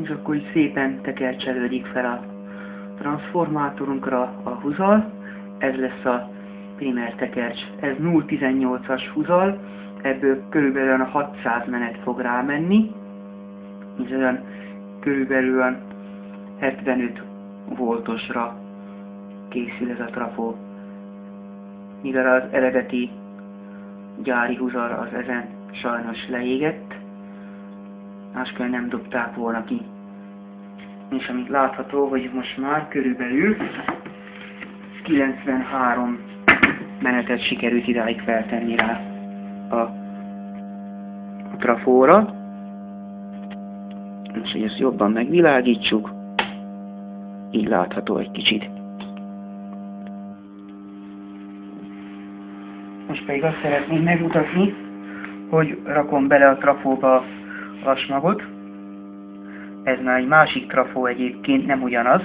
és akkor így szépen tekercselődik fel a transformátorunkra a húzal. Ez lesz a primer tekercs. Ez 0,18-as húzal, ebből körülbelül a 600 menet fog rámenni, és olyan körülbelül 75 voltosra készül ez a trafó. Mivel az eredeti gyári húzal az ezen sajnos leégett, másképp nem dobták volna ki. És amit látható, hogy most már körülbelül 93 menetet sikerült idáig feltenni rá a trafóra. És hogy ezt jobban megvilágítsuk, így látható egy kicsit. Most pedig azt szeretném megmutatni, hogy rakom bele a trafóba a vasmagot. Ez már egy másik trafó egyébként, nem ugyanaz.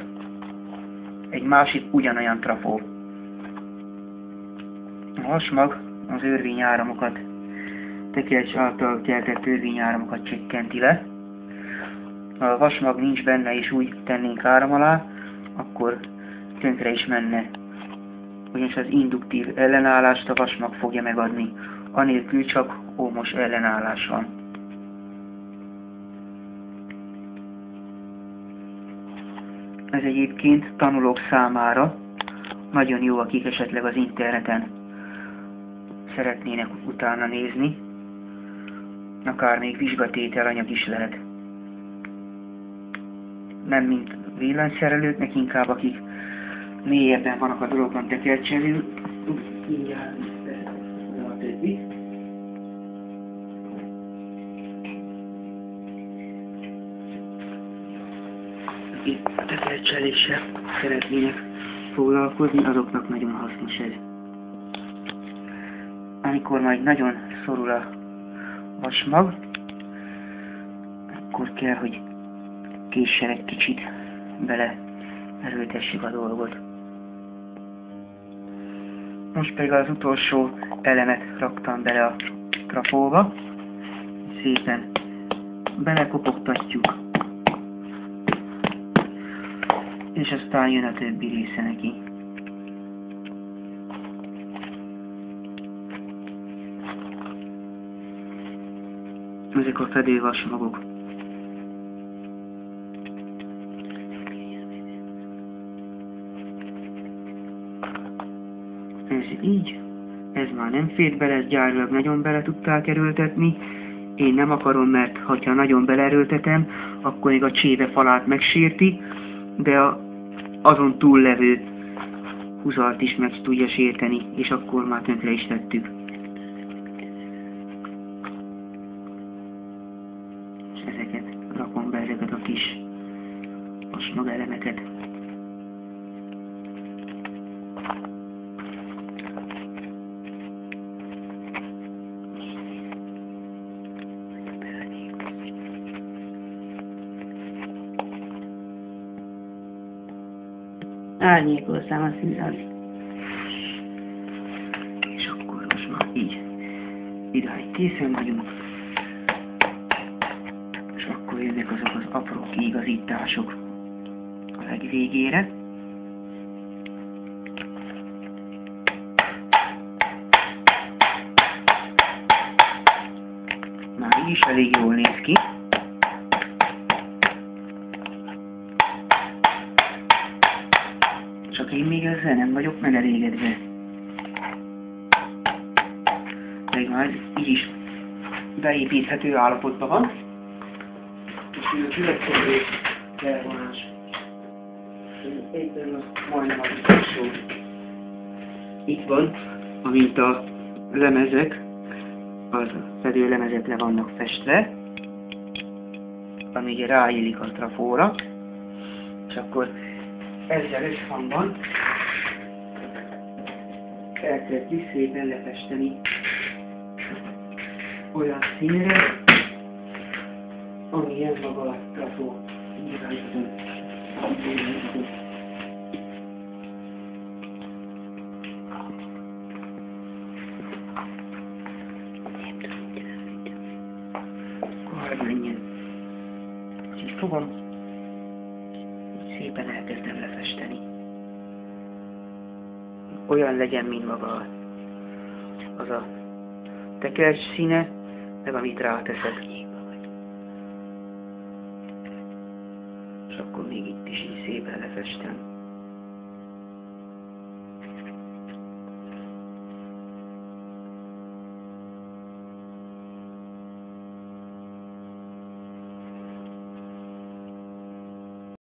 Egy másik ugyanolyan trafó. A vasmag az örvényáramokat, tekercs által keltett örvényáramokat csökkenti le. Ha a vasmag nincs benne és úgy tennénk áram alá, akkor tönkre is menne. Ugyanis az induktív ellenállást a vasmag fogja megadni, anélkül csak ómos ellenállás van. Ez egyébként tanulók számára nagyon jó, akik esetleg az interneten szeretnének utána nézni, akár még vizsgatételanyag is lehet. Nem mint villanyszerelőknek, inkább akik mélyebben vannak a dologban tekercselő. Mindjárt a többi. Akik a tekercseléssel szeretnének foglalkozni, azoknak nagyon hasznos ez. Amikor majd nagyon szorul a vasmag, akkor kell, hogy késsel egy kicsit bele erőltessük a dolgot. Most pedig az utolsó elemet raktam bele a trafóba. Szépen belekopogtatjuk. És aztán jön a többi része neki. Ezek a fedővasmagok. Ez így, ez már nem fér bele, ezt gyárilag nagyon bele tudták erőltetni. Én nem akarom, mert ha nagyon beleerőltetem, akkor még a cséve falát megsérti, de azon túllevő húzalt is meg tudja sérteni, és akkor már tönkre is tettük. És ezeket rakom be, ezeket a kis vasmag elemeket. Árnyékolszám a színzat. És akkor most már így idáig készen vagyunk. És akkor jönnek azok az apró kiigazítások a legvégére. Már így is elég jól néz ki. Csak én még ezzel nem vagyok megelégedve. Még már így is beépíthető állapotban van. És a következő elvonás. Éppen majdnem az utolsó. Itt van, amint a lemezek, az fedő lemezek le vannak festve, amíg ráillik a trafóra, és akkor ezzel összhangban elkezdjük szépen lefesteni olyan színre, amilyen maga a trafó. Akkor menjen. Így fogom. szépen elkezdem lefesteni. Olyan legyen, mint maga az a tekercs színe, meg amit ráteszek. És akkor még itt is így szépen lefestem.